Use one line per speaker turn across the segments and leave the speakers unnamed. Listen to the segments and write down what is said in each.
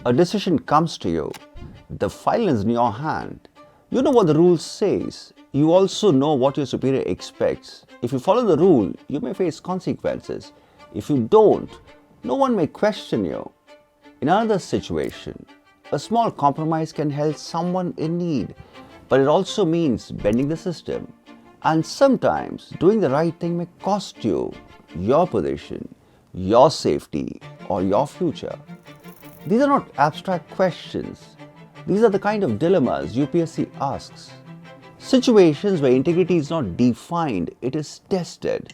A decision comes to you. The file is in your hand. You know what the rule says. You also know what your superior expects. If you follow the rule, you may face consequences. If you don't, no one may question you. In another situation, a small compromise can help someone in need, but it also means bending the system. And sometimes doing the right thing may cost you your position, your safety, or your future. These are not abstract questions. These are the kind of dilemmas UPSC asks. Situations where integrity is not defined, it is tested.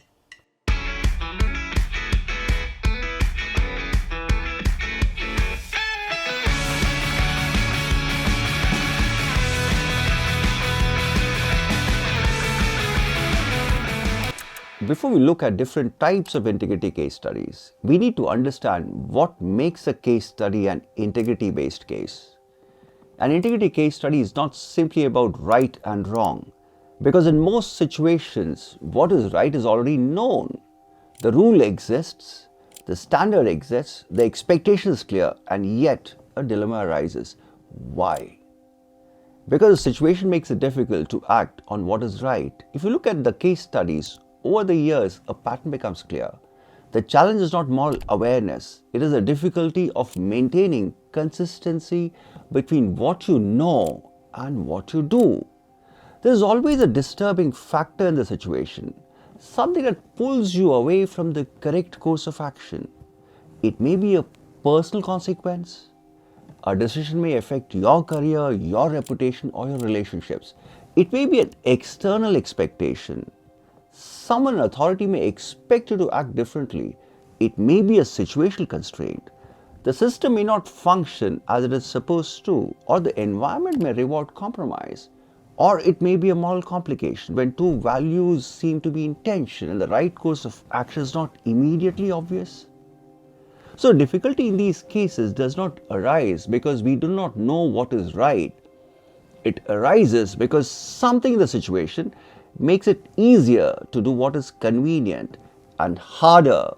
Before we look at different types of integrity case studies, we need to understand what makes a case study an integrity-based case. An integrity case study is not simply about right and wrong, because in most situations, what is right is already known. The rule exists, the standard exists, the expectation is clear, and yet a dilemma arises. Why? Because the situation makes it difficult to act on what is right. If you look at the case studies, over the years, a pattern becomes clear. The challenge is not moral awareness, it is the difficulty of maintaining consistency between what you know and what you do. There is always a disturbing factor in the situation, something that pulls you away from the correct course of action. It may be a personal consequence. A decision may affect your career, your reputation, or your relationships. It may be an external expectation. Someone in authority may expect you to act differently. It may be a situational constraint. The system may not function as it is supposed to, or the environment may reward compromise. Or it may be a moral complication when two values seem to be in tension and the right course of action is not immediately obvious. So difficulty in these cases does not arise because we do not know what is right. It arises because something in the situation makes it easier to do what is convenient and harder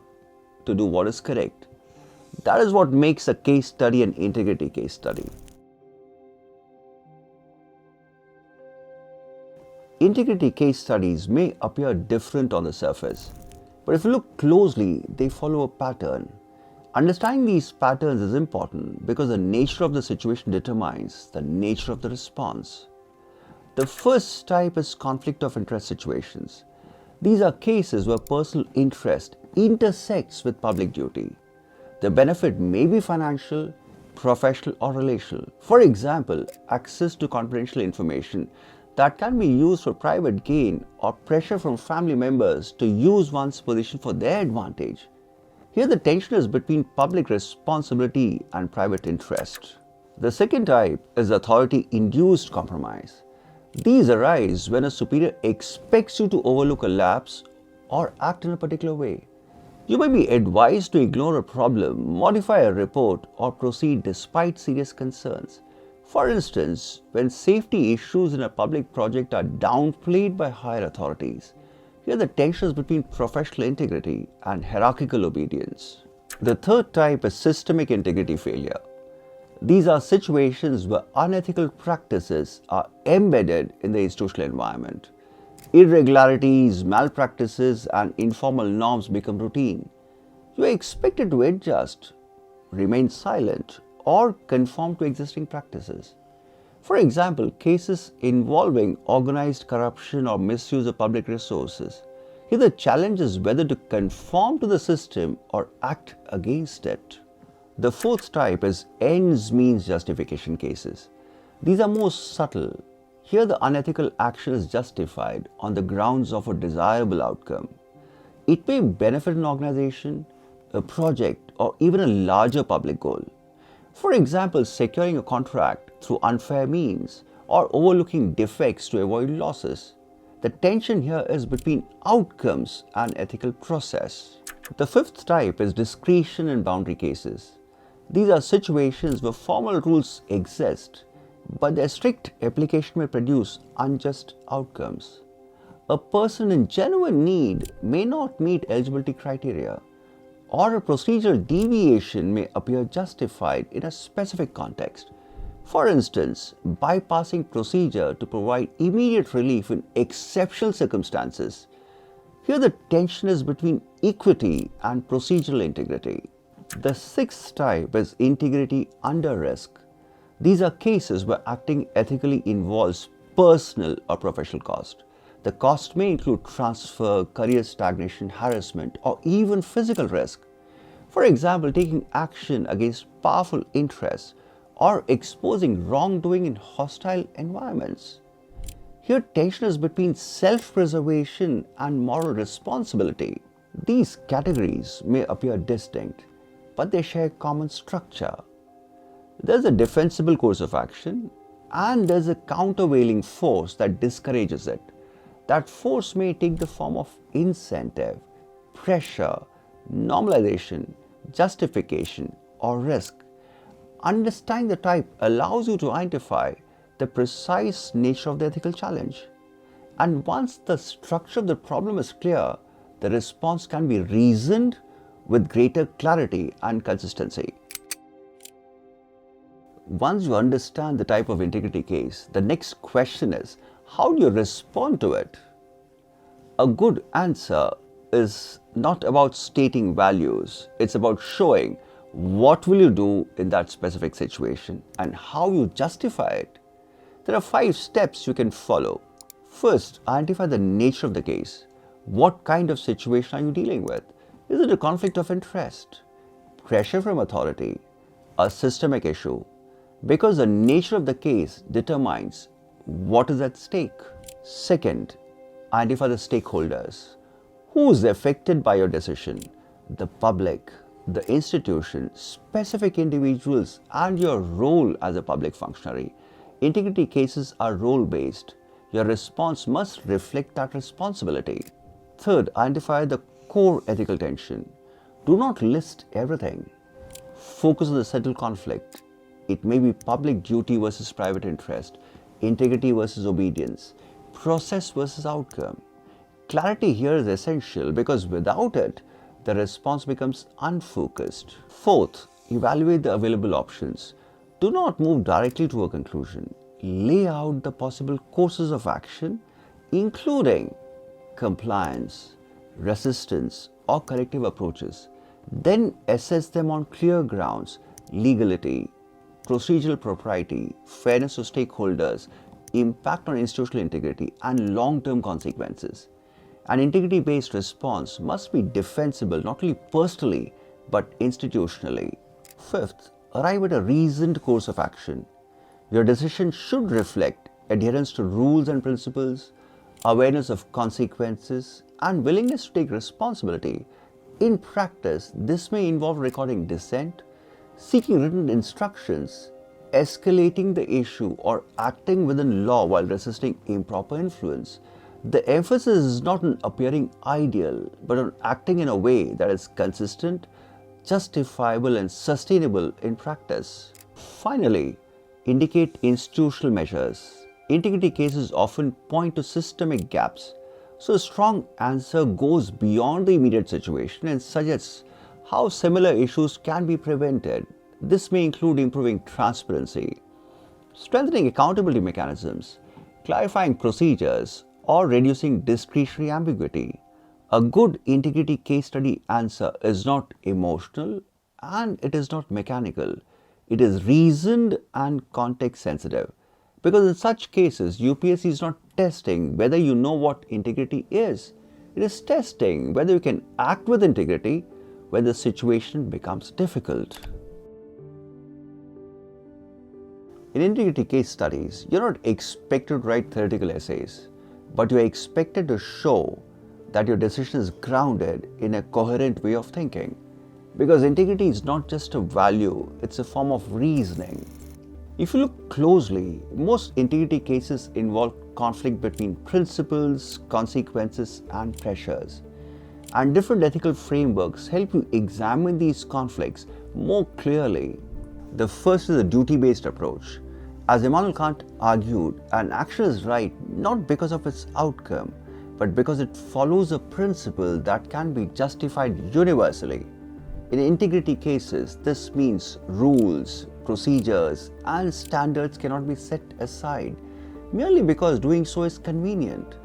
to do what is correct. That is what makes a case study an integrity case study. Integrity case studies may appear different on the surface, but if you look closely, they follow a pattern. Understanding these patterns is important because the nature of the situation determines the nature of the response. The first type is conflict of interest situations. These are cases where personal interest intersects with public duty. The benefit may be financial, professional, or relational. For example, access to confidential information that can be used for private gain or pressure from family members to use one's position for their advantage. Here the tension is between public responsibility and private interest. The second type is authority-induced compromise. These arise when a superior expects you to overlook a lapse or act in a particular way. You may be advised to ignore a problem, modify a report, or proceed despite serious concerns. For instance, when safety issues in a public project are downplayed by higher authorities, here the tension is between professional integrity and hierarchical obedience. The third type is systemic integrity failure. These are situations where unethical practices are embedded in the institutional environment. Irregularities, malpractices, and informal norms become routine. You are expected to adjust, remain silent, or conform to existing practices. For example, cases involving organized corruption or misuse of public resources. Here the challenge is whether to conform to the system or act against it. The fourth type is ends means justification cases. These are most subtle. Here the unethical action is justified on the grounds of a desirable outcome. It may benefit an organization, a project, or even a larger public goal. For example, securing a contract through unfair means or overlooking defects to avoid losses. The tension here is between outcomes and ethical process. The fifth type is discretion and boundary cases. These are situations where formal rules exist, but their strict application may produce unjust outcomes. A person in genuine need may not meet eligibility criteria, or a procedural deviation may appear justified in a specific context. For instance, bypassing procedure to provide immediate relief in exceptional circumstances. Here the tension is between equity and procedural integrity. The sixth type is integrity under risk. These are cases where acting ethically involves personal or professional cost. The cost may include transfer, career stagnation, harassment, or even physical risk. For example, taking action against powerful interests or exposing wrongdoing in hostile environments. Here, tension is between self-preservation and moral responsibility. These categories may appear distinct, but they share common structure. There's a defensible course of action, and there's a countervailing force that discourages it. That force may take the form of incentive, pressure, normalization, justification, or risk. Understanding the type allows you to identify the precise nature of the ethical challenge. And once the structure of the problem is clear, the response can be reasoned with greater clarity and consistency. Once you understand the type of integrity case, the next question is, how do you respond to it? A good answer is not about stating values, it's about showing what will you do in that specific situation and how you justify it. There are 5 steps you can follow. First, identify the nature of the case. What kind of situation are you dealing with? Is it a conflict of interest, pressure from authority, a systemic issue? Because the nature of the case determines what is at stake. Second, identify the stakeholders. Who is affected by your decision? The public, the institution, specific individuals, and your role as a public functionary. Integrity cases are role-based. Your response must reflect that responsibility. Third, identify the core ethical tension. Do not list everything. Focus on the central conflict. It may be public duty versus private interest, integrity versus obedience, process versus outcome. Clarity here is essential because without it, the response becomes unfocused. Fourth, evaluate the available options. Do not move directly to a conclusion. Lay out the possible courses of action, including compliance, resistance, or corrective approaches. Then assess them on clear grounds: legality, procedural propriety, fairness to stakeholders, impact on institutional integrity, and long-term consequences. An integrity-based response must be defensible not only personally but institutionally. Fifth, arrive at a reasoned course of action. Your decision should reflect adherence to rules and principles, awareness of consequences, and willingness to take responsibility. In practice, this may involve recording dissent, seeking written instructions, escalating the issue, or acting within law while resisting improper influence. The emphasis is not on appearing ideal, but on acting in a way that is consistent, justifiable, and sustainable in practice. Finally, indicate institutional measures. Integrity cases often point to systemic gaps, so a strong answer goes beyond the immediate situation and suggests how similar issues can be prevented. This may include improving transparency, strengthening accountability mechanisms, clarifying procedures, or reducing discretionary ambiguity. A good integrity case study answer is not emotional and it is not mechanical. It is reasoned and context sensitive. Because in such cases, UPSC is not testing whether you know what integrity is. It is testing whether you can act with integrity when the situation becomes difficult. In integrity case studies, you're not expected to write theoretical essays, but you're expected to show that your decision is grounded in a coherent way of thinking. Because integrity is not just a value, it's a form of reasoning. If you look closely, most integrity cases involve conflict between principles, consequences, and pressures. And different ethical frameworks help you examine these conflicts more clearly. The first is a duty-based approach. As Immanuel Kant argued, an action is right not because of its outcome, but because it follows a principle that can be justified universally. In integrity cases, this means rules, procedures, and standards cannot be set aside merely because doing so is convenient.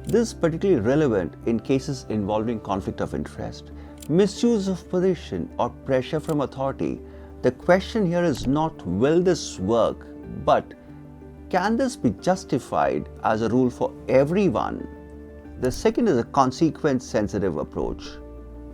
This is particularly relevant in cases involving conflict of interest, misuse of position, or pressure from authority. The question here is not will this work, but can this be justified as a rule for everyone? The second is a consequence-sensitive approach.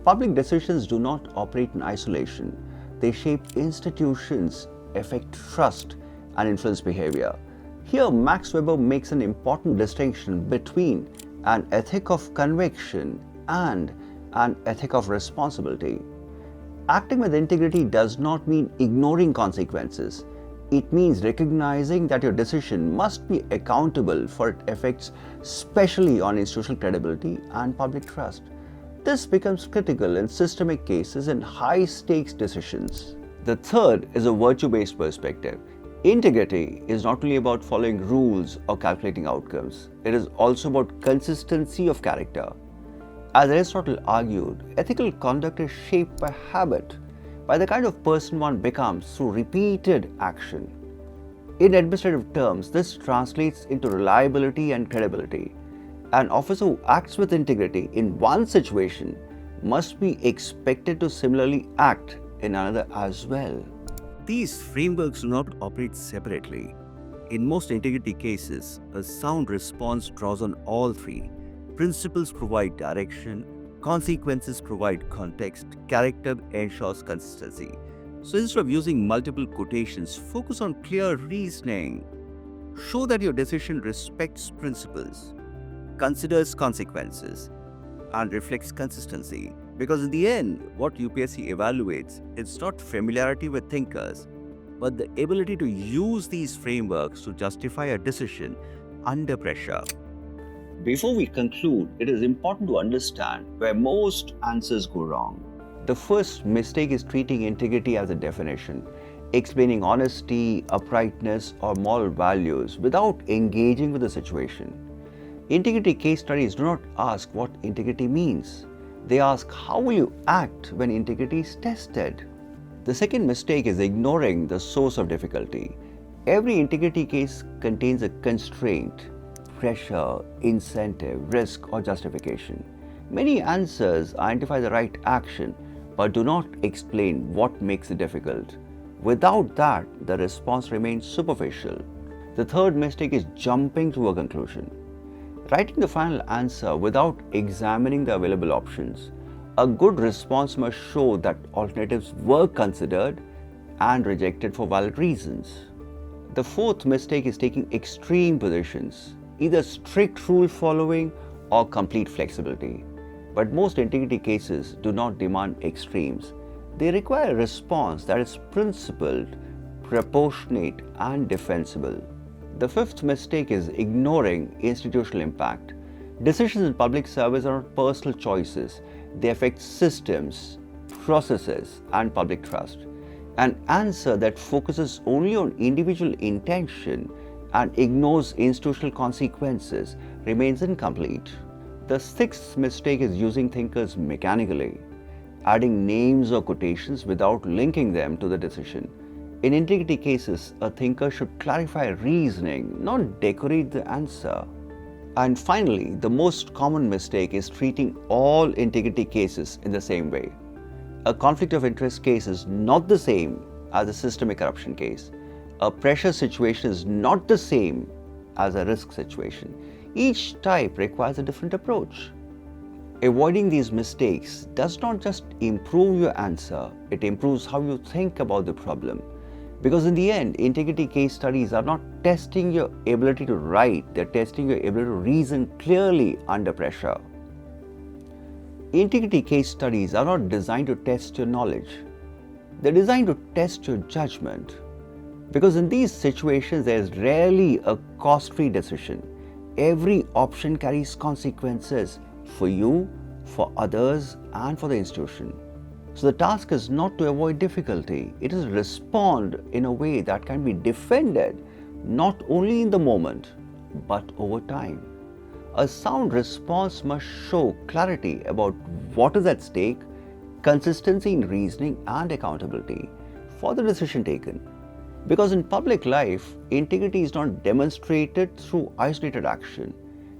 Public decisions do not operate in isolation. They shape institutions, affect trust, and influence behavior. Here, Max Weber makes an important distinction between an ethic of conviction and an ethic of responsibility. Acting with integrity does not mean ignoring consequences. It means recognizing that your decision must be accountable for its effects, especially on institutional credibility and public trust. This becomes critical in systemic cases and high-stakes decisions. The third is a virtue-based perspective. Integrity is not only about following rules or calculating outcomes, it is also about consistency of character. As Aristotle argued, ethical conduct is shaped by habit, by the kind of person one becomes through repeated action. In administrative terms, this translates into reliability and credibility. An officer who acts with integrity in one situation must be expected to similarly act in another as well.
These frameworks do not operate separately. In most integrity cases, a sound response draws on all three. Principles provide direction, consequences provide context, character ensures consistency. So instead of using multiple quotations, focus on clear reasoning. Show that your decision respects principles, considers consequences, and reflects consistency. Because in the end, what UPSC evaluates is not familiarity with thinkers, but the ability to use these frameworks to justify a decision under pressure.
Before we conclude, it is important to understand where most answers go wrong. The first mistake is treating integrity as a definition, explaining honesty, uprightness, or moral values without engaging with the situation. Integrity case studies do not ask what integrity means. They ask how will you act when integrity is tested. The second mistake is ignoring the source of difficulty. Every integrity case contains a constraint, pressure, incentive, risk, or justification. Many answers identify the right action but do not explain what makes it difficult. Without that, the response remains superficial. The third mistake is jumping to a conclusion. Writing the final answer without examining the available options. A good response must show that alternatives were considered and rejected for valid reasons. The fourth mistake is taking extreme positions, either strict rule following or complete flexibility. But most integrity cases do not demand extremes. They require a response that is principled, proportionate, and defensible. The fifth mistake is ignoring institutional impact. Decisions in public service are not personal choices. They affect systems, processes, and public trust. An answer that focuses only on individual intention and ignores institutional consequences remains incomplete. The sixth mistake is using thinkers mechanically, adding names or quotations without linking them to the decision. In integrity cases, a thinker should clarify reasoning, not decorate the answer. And finally, the most common mistake is treating all integrity cases in the same way. A conflict of interest case is not the same as a systemic corruption case. A pressure situation is not the same as a risk situation. Each type requires a different approach. Avoiding these mistakes does not just improve your answer, it improves how you think about the problem. Because in the end, integrity case studies are not testing your ability to write, they're testing your ability to reason clearly under pressure. Integrity case studies are not designed to test your knowledge, they're designed to test your judgment. Because in these situations, there is rarely a cost-free decision. Every option carries consequences for you, for others, and for the institution. So the task is not to avoid difficulty, it is to respond in a way that can be defended not only in the moment, but over time. A sound response must show clarity about what is at stake, consistency in reasoning and accountability for the decision taken. Because in public life, integrity is not demonstrated through isolated action.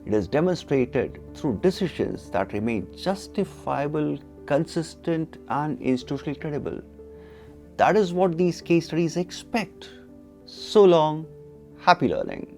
It is demonstrated through decisions that remain justifiable, consistent, and institutionally credible. That is what these case studies expect. So long, happy learning.